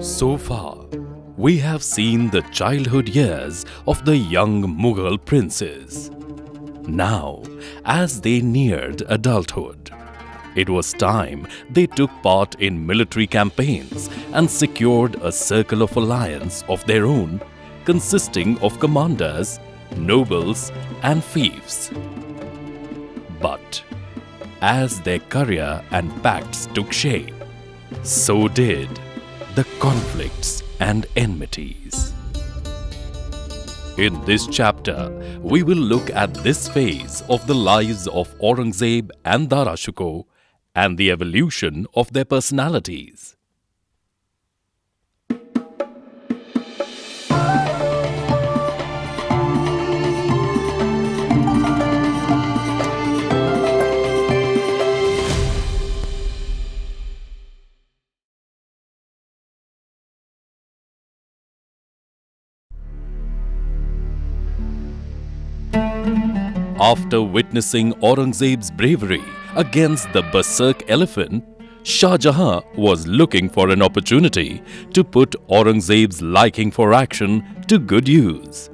So far, we have seen the childhood years of the young Mughal princes. Now, as they neared adulthood, it was time they took part in military campaigns and secured a circle of alliance of their own, consisting of commanders, nobles, and fiefs. But as their career and pacts took shape, so did the conflicts and enmities. In this chapter, we will look at this phase of the lives of Aurangzeb and Dara Shukoh and the evolution of their personalities. After witnessing Aurangzeb's bravery against the Berserk elephant, Shah Jahan was looking for an opportunity to put Aurangzeb's liking for action to good use.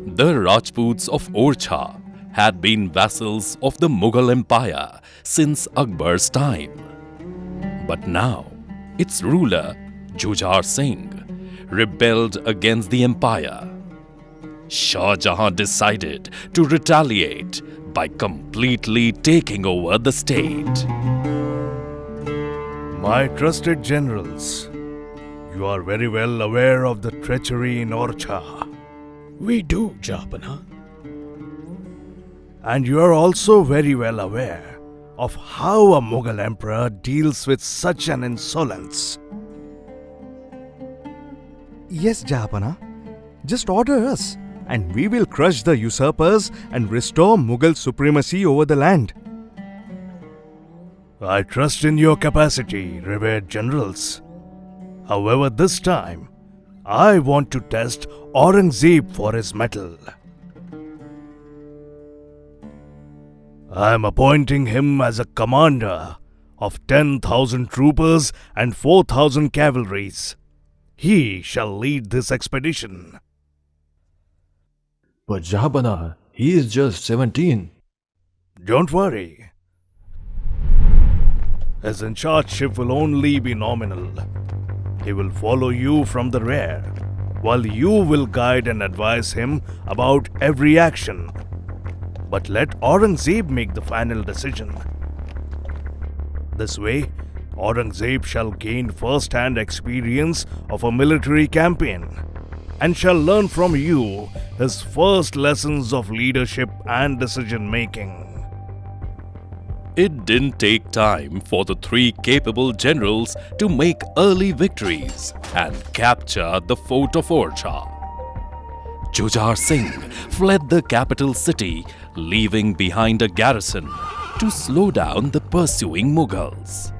The Rajputs of Orchha had been vassals of the Mughal Empire since Akbar's time. But now, its ruler, Jujhar Singh, rebelled against the empire. Shah Jahan decided to retaliate by completely taking over the state. My trusted generals, you are very well aware of the treachery in Orchha. We do, Jabana. And you are also very well aware of how a Mughal emperor deals with such an insolence. Yes, Jahapana. Just order us, and we will crush the usurpers and restore Mughal supremacy over the land. I trust in your capacity, revered generals. However, this time, I want to test Aurangzeb for his mettle. I am appointing him as a commander of 10,000 troopers and 4,000 cavalries. He shall lead this expedition. But Jabana, he is just 17. Don't worry. His in-chargeship will only be nominal. He will follow you from the rear, while you will guide and advise him about every action. But let Aurangzeb make the final decision. This way, Aurangzeb shall gain first-hand experience of a military campaign and shall learn from you his first lessons of leadership and decision-making. It didn't take time for the three capable generals to make early victories and capture the fort of Orchha. Jujhar Singh fled the capital city, leaving behind a garrison to slow down the pursuing Mughals.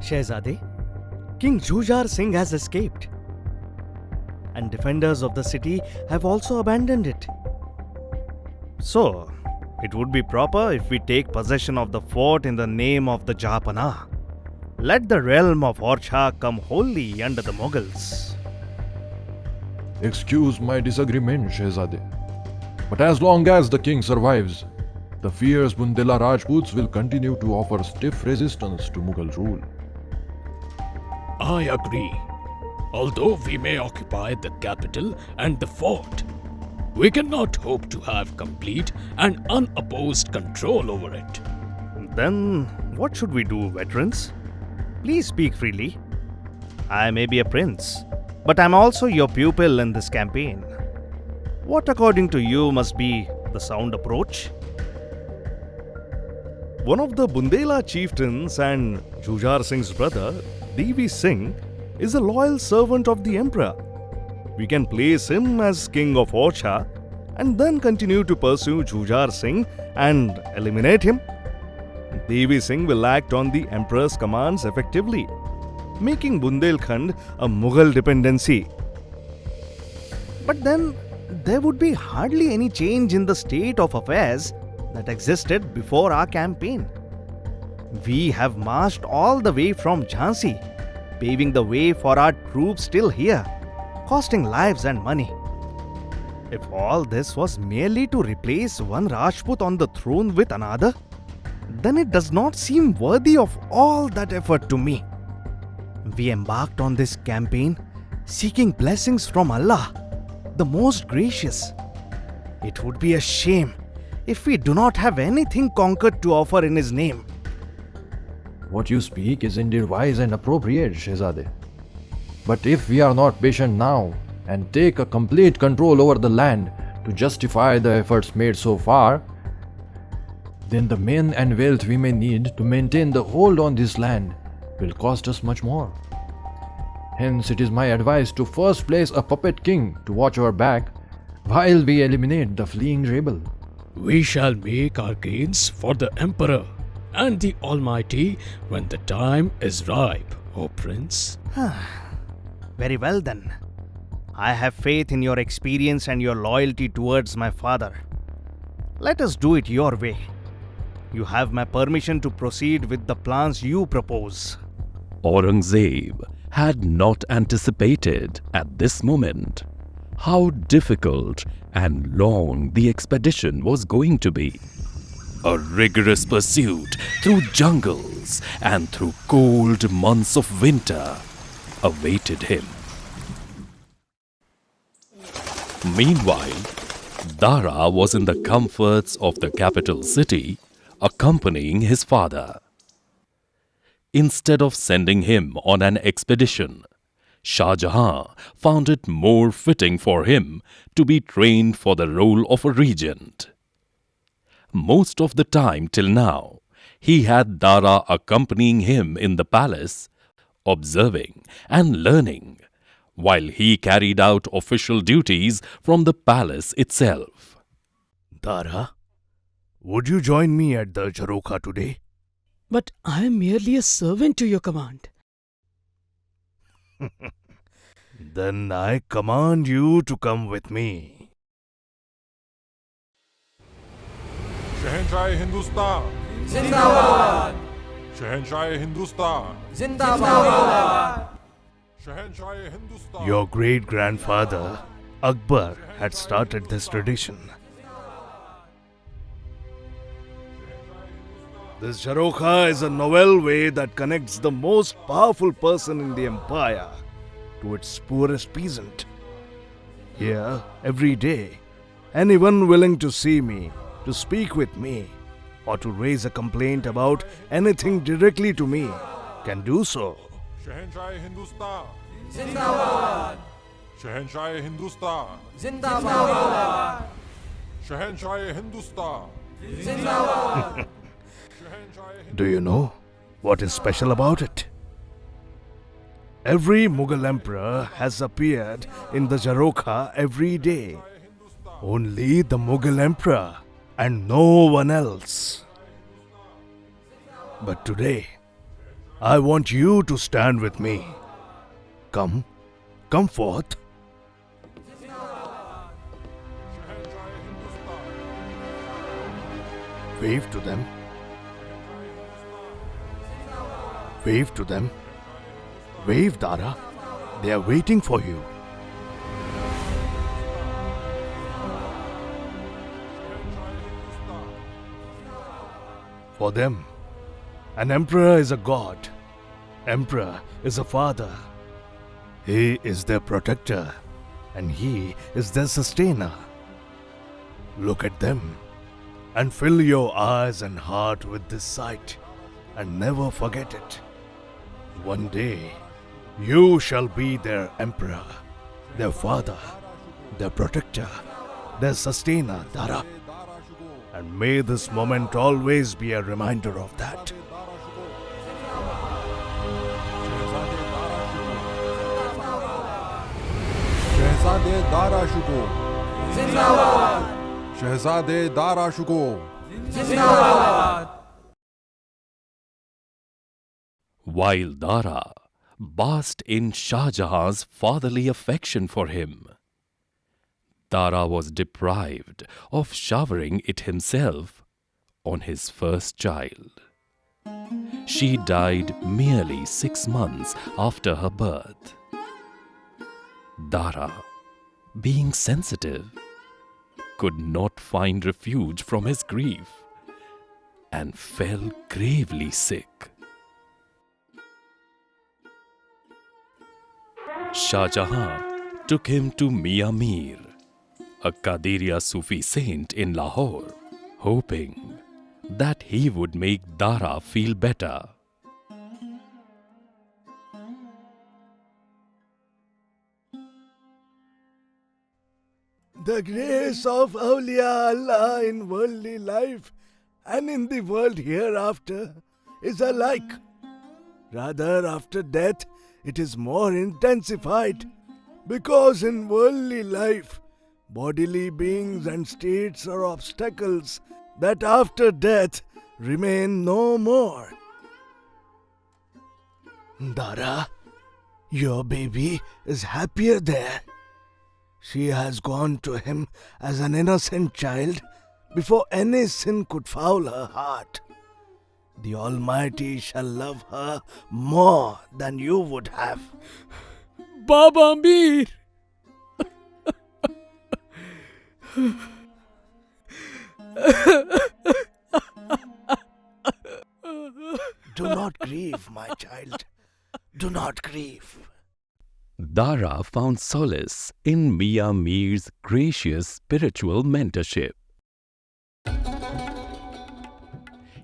Shehzade, King Jujhar Singh has escaped, and defenders of the city have also abandoned it. So, it would be proper if we take possession of the fort in the name of the Jahapana. Let the realm of Orchha come wholly under the Mughals. Excuse my disagreement, Shehzade. But as long as the king survives, the fierce Bundela Rajputs will continue to offer stiff resistance to Mughal rule. I agree. Although we may occupy the capital and the fort, we cannot hope to have complete and unopposed control over it. Then, what should we do, veterans? Please speak freely. I may be a prince, but I'm also your pupil in this campaign. What, according to you, must be the sound approach? One of the Bundela chieftains and Jujhar Singh's brother, Devi Singh, is a loyal servant of the emperor. We can place him as king of Orchha and then continue to pursue Jujhar Singh and eliminate him. Devi Singh will act on the emperor's commands effectively, making Bundelkhand a Mughal dependency. But then, there would be hardly any change in the state of affairs that existed before our campaign. We have marched all the way from Jhansi, paving the way for our troops still here, costing lives and money. If all this was merely to replace one Rajput on the throne with another, then it does not seem worthy of all that effort to me. We embarked on this campaign seeking blessings from Allah, the Most Gracious. It would be a shame if we do not have anything conquered to offer in His name. What you speak is indeed wise and appropriate, Shehzade. But if we are not patient now and take a complete control over the land to justify the efforts made so far, then the men and wealth we may need to maintain the hold on this land will cost us much more. Hence, it is my advice to first place a puppet king to watch our back while we eliminate the fleeing rebel. We shall make our gains for the Emperor and the Almighty when the time is ripe, O Prince. Very well then. I have faith in your experience and your loyalty towards my father. Let us do it your way. You have my permission to proceed with the plans you propose. Aurangzeb had not anticipated at this moment how difficult and long the expedition was going to be. A rigorous pursuit through jungles and through cold months of winter awaited him. Meanwhile, Dara was in the comforts of the capital city, accompanying his father. Instead of sending him on an expedition, Shah Jahan found it more fitting for him to be trained for the role of a regent. Most of the time till now, he had Dara accompanying him in the palace, observing and learning, while he carried out official duties from the palace itself. Dara, would you join me at the Jharokha today? But I am merely a servant to your command. Then I command you to come with me. शहंशाह हिंदुस्तान जिंदाबाद शहंशाह हिंदुस्तान जिंदाबाद शहंशाह Hindustan Your great-grandfather, Akbar, had started this tradition. This Jharokha is a novel way that connects the most powerful person in the empire to its poorest peasant. Here, every day, anyone willing to see me, to speak with me, or to raise a complaint about anything directly to me can do so. शहंशाह हिंदुस्तान जिंदाबाद शहंशाह हिंदुस्तान जिंदाबाद शहंशाह हिंदुस्तान जिंदाबाद Do you know what is special about it? Every Mughal emperor has appeared in the Jharokha every day. Only the Mughal emperor and no one else. But today, I want you to stand with me. Come forth. Wave to them. Wave to them. Wave, Dara. They are waiting for you. For them, an emperor is a god. Emperor is a father. He is their protector, and he is their sustainer. Look at them, and fill your eyes and heart with this sight, and never forget it. One day, you shall be their emperor, their father, their protector, their sustainer, Dara. And may this moment always be a reminder of that. शहजादे दारा शुको जिंदाबाद शहजादे दारा शुको जिंदाबाद While Dara basked in Shah Jahan's fatherly affection for him, Dara was deprived of showering it himself on his first child. She died merely 6 months after her birth. Dara, being sensitive, could not find refuge from his grief and fell gravely sick. Shah Jahan took him to Mia Mir, a Qadiriya Sufi saint in Lahore, hoping that he would make Dara feel better. The grace of Awliya Allah in worldly life and in the world hereafter is alike. Rather, after death, it is more intensified, because in worldly life, bodily beings and states are obstacles that after death remain no more. Dara, your baby is happier there. She has gone to him as an innocent child before any sin could foul her heart. The Almighty shall love her more than you would have. Baba Mir! Do not grieve, my child. Do not grieve. Dara found solace in Mia Mir's gracious spiritual mentorship.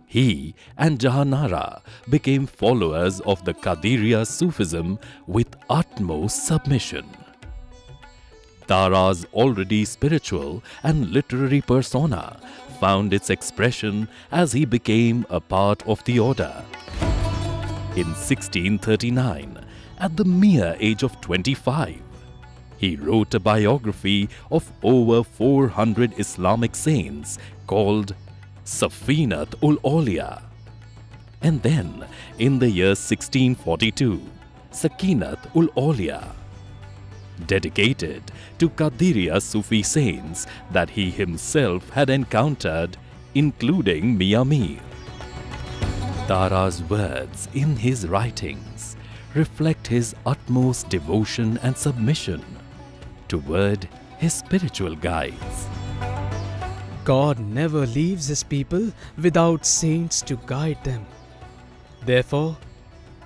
He and Jahanara became followers of the Qadiriya Sufism with utmost submission. Dara's already spiritual and literary persona found its expression as he became a part of the order. In 1639, at the mere age of 25, he wrote a biography of over 400 Islamic saints called Safinat-ul-Awliya. And then, in the year 1642, Sakinat-ul-Awliya, dedicated to Qadiriya Sufi saints that he himself had encountered, including Mia Mir. Dara's words in his writings reflect his utmost devotion and submission toward his spiritual guides. God never leaves his people without saints to guide them. Therefore,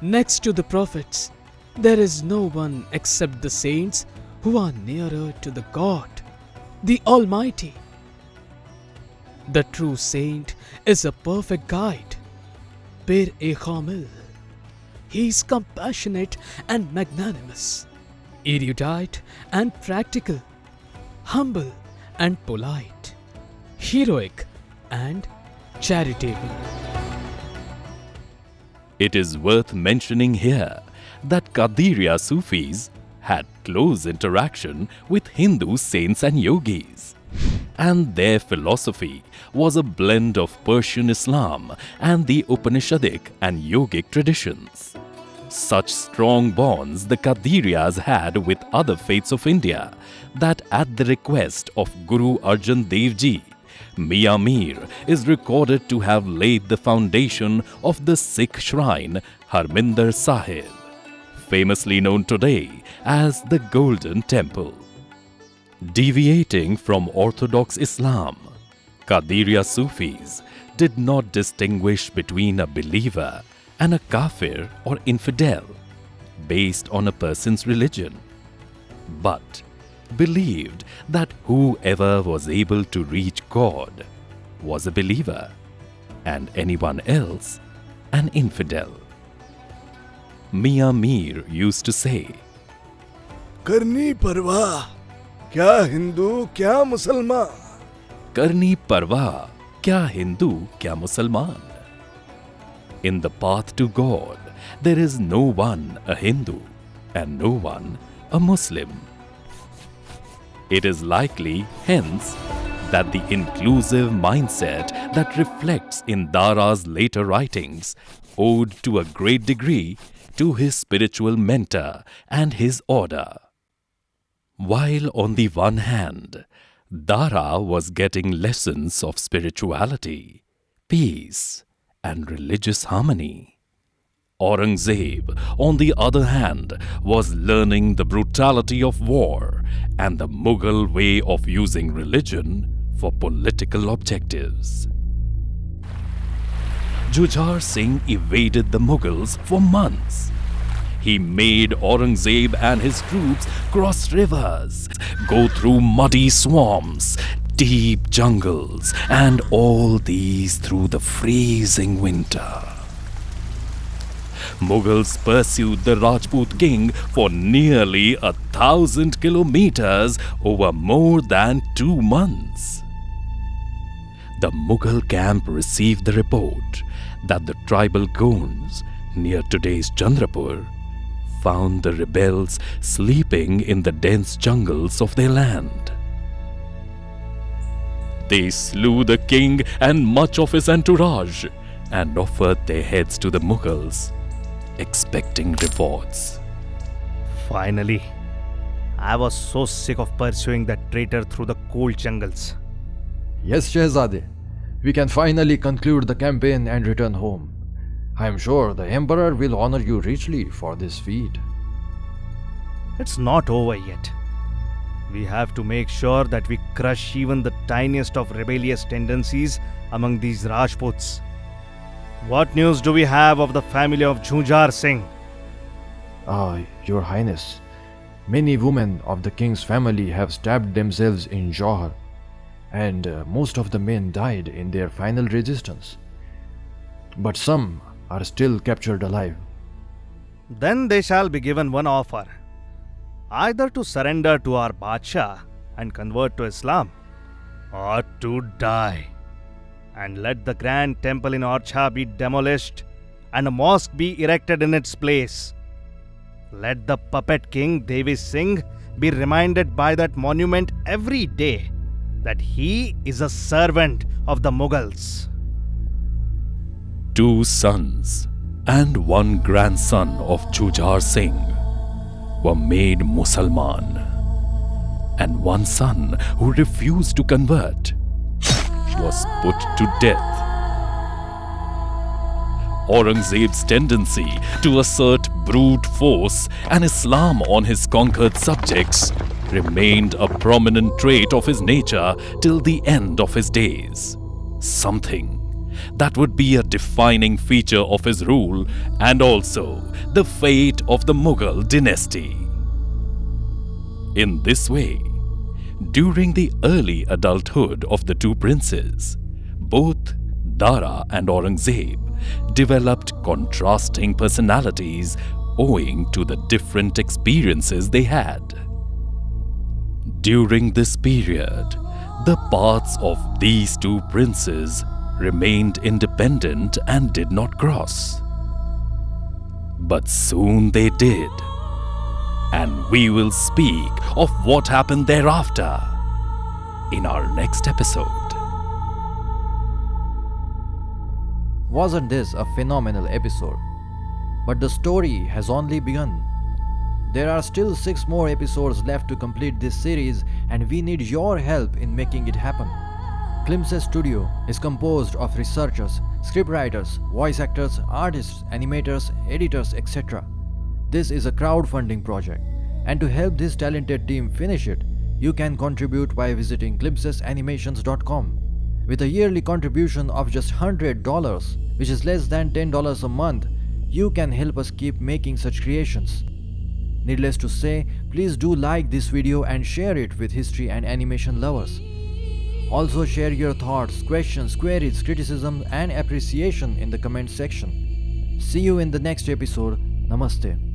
next to the prophets, there is no one except the saints who are nearer to the God, the Almighty. The true saint is a perfect guide, Bir-e-Khamil. He is compassionate and magnanimous, erudite and practical, humble and polite, heroic and charitable. It is worth mentioning here that Qadiriya Sufis had close interaction with Hindu saints and yogis, and their philosophy was a blend of Persian Islam and the Upanishadic and yogic traditions. Such strong bonds the Qadiriyas had with other faiths of India that at the request of Guru Arjan Dev Ji, Mia Mir is recorded to have laid the foundation of the Sikh shrine Harminder Sahib, famously known today as the Golden Temple. Deviating from Orthodox Islam, Qadiriya Sufis did not distinguish between a believer and a kafir or infidel based on a person's religion, but believed that whoever was able to reach God was a believer and anyone else an infidel. Mia Mir used to say, Karni parwah, kya Hindu, kya Musalman. Karni parwah, kya Hindu, kya Musalman. In the path to God, there is no one a Hindu and no one a Muslim. It is likely, hence, that the inclusive mindset that reflects in Dara's later writings owed to a great degree to his spiritual mentor and his order. While on the one hand, Dara was getting lessons of spirituality, peace, and religious harmony. Aurangzeb, on the other hand, was learning the brutality of war and the Mughal way of using religion for political objectives. Jujhar Singh evaded the Mughals for months. He made Aurangzeb and his troops cross rivers, go through muddy swamps, deep jungles, and all these through the freezing winter. Mughals pursued the Rajput king for nearly 1,000 kilometers over more than 2 months. The Mughal camp received the report that the tribal Gonds near today's Chandrapur found the rebels sleeping in the dense jungles of their land. They slew the king and much of his entourage and offered their heads to the Mughals, expecting rewards. Finally, I was so sick of pursuing that traitor through the cold jungles. Yes, Shehzade. We can finally conclude the campaign and return home. I am sure the Emperor will honor you richly for this feat. It's not over yet. We have to make sure that we crush even the tiniest of rebellious tendencies among these Rajputs. What news do we have of the family of Jujhar Singh? Your Highness, many women of the king's family have stabbed themselves in Johor, and most of the men died in their final resistance. But some are still captured alive. Then they shall be given one offer, either to surrender to our Badshah and convert to Islam, or to die. And let the grand temple in Orchha be demolished and a mosque be erected in its place. Let the puppet king Devi Singh be reminded by that monument every day that he is a servant of the Mughals. 2 sons and 1 grandson of Jujhar Singh were made Musalman, and 1 son who refused to convert was put to death. Aurangzeb's tendency to assert brute force and Islam on his conquered subjects remained a prominent trait of his nature till the end of his days, something that would be a defining feature of his rule and also the fate of the Mughal dynasty. In this way, during the early adulthood of the 2 princes, both Dara and Aurangzeb developed contrasting personalities owing to the different experiences they had. During this period, the paths of these 2 princes remained independent and did not cross. But soon they did, and we will speak of what happened thereafter in our next episode. Wasn't this a phenomenal episode? But the story has only begun. There are still 6 more episodes left to complete this series, and we need your help in making it happen. Glimpses Studio is composed of researchers, scriptwriters, voice actors, artists, animators, editors, etc. This is a crowdfunding project, and to help this talented team finish it, you can contribute by visiting glimpsesanimations.com. With a yearly contribution of just $100, which is less than $10 a month, you can help us keep making such creations. Needless to say, please do like this video and share it with history and animation lovers. Also share your thoughts, questions, queries, criticism and appreciation in the comment section. See you in the next episode. Namaste.